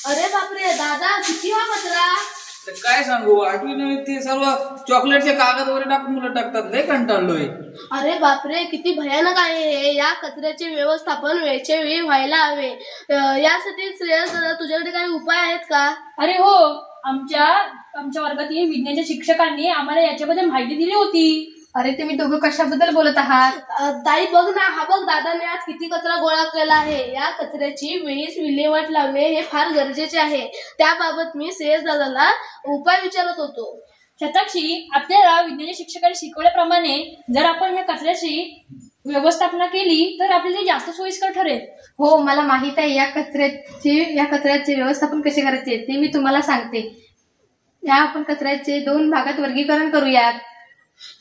अरे बापरे दादा, किती हा कचरा! काय सांगू, आठवी ते सर्व चॉकलेटचे कागद वगैरे टाकून मुलं टाकतात. लय कंटाळलोय. अरे बापरे, किती भयानक आहे हे. या कचऱ्याचे व्यवस्थापन वेळच्या वेळी व्हायला हवे. यासाठी श्रेयस दादा, तुझ्याकडे काही उपाय आहेत का? अरे हो, आमच्या वर्गातील विज्ञानच्या शिक्षकांनी आम्हाला याच्याबद्दल माहिती दिली होती. अरे तुम्ही दोघं कशाबद्दल बोलत आहात? ताई बघ ना, हा बघ दादाने आज किती कचरा गोळा केला आहे. या कचऱ्याची वेळीच विल्हेवाट लावणे हे फार गरजेचे आहे. त्याबाबत मी श्रेयस दादाला उपाय विचारत होतो. शताक्षी, आपल्याला विज्ञानच्या शिक्षकांनी शिकवल्याप्रमाणे जर आपण ह्या कचऱ्याची व्यवस्थापना केली तर आपल्याला जास्त सोयीस्कर ठरेल. हो, मला माहित आहे या कचऱ्याचे व्यवस्थापन कसे करायचे ते मी तुम्हाला सांगते. आपण कचऱ्याचे 2 भागात वर्गीकरण करूयात.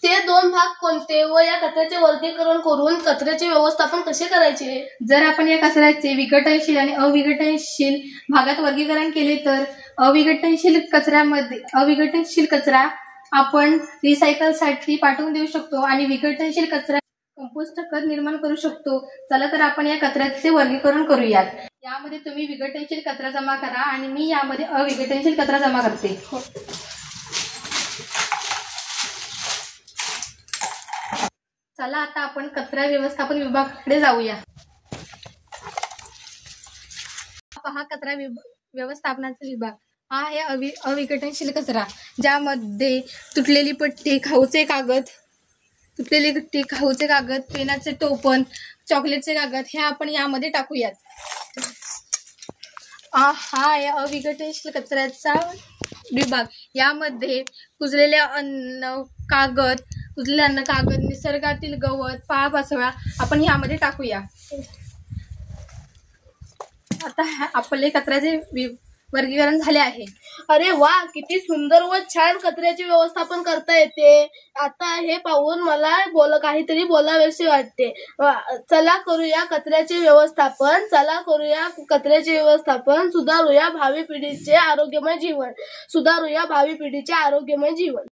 ते 2 भाग कोणते व या कचऱ्याचे वर्गीकरण करून कचऱ्याचे व्यवस्थापन कसे करायचे? जर आपण या कचऱ्याचे विघटनशील आणि अविघटनशील भागात वर्गीकरण केले तर अविघटनशील कचरा आपण रिसायकलसाठी पाठवून देऊ शकतो आणि विघटनशील कचरा कंपोस्ट खत निर्माण करू शकतो. चला तर आपण या कचऱ्याचे वर्गीकरण करूयात. यामध्ये तुम्ही विघटनशील कचरा जमा करा आणि मी यामध्ये अविघटनशील कचरा जमा करते. चला आता आपण कचरा व्यवस्थापन विभागाकडे जाऊया. पहा, कचरा व्यवस्थापनाचा विभाग हा आहे अविघटनशील कचरा, ज्यामध्ये तुटलेली पट्टी, खाऊचे कागद, पेनाचे टोपण, चॉकलेटचे कागद हे आपण यामध्ये टाकूयात. हा आहे अविघटनशील कचऱ्याचा विभाग. यामध्ये कुजलेले अन्न, कागद, निसर्गातील गवत, पालापाचोळा आपण यामध्ये टाकूया. आता आपले कचऱ्याचे वर्गीकरण झाले आहे. अरे वा, किती सुंदर व छान कचऱ्याचे व्यवस्थापन करता येते. आता हे पाहून मला काहीतरी बोलावेसे वाटते. चला करूया कचऱ्याचे व्यवस्थापन. सुधारूया भावी पिढीचे आरोग्यमय जीवन.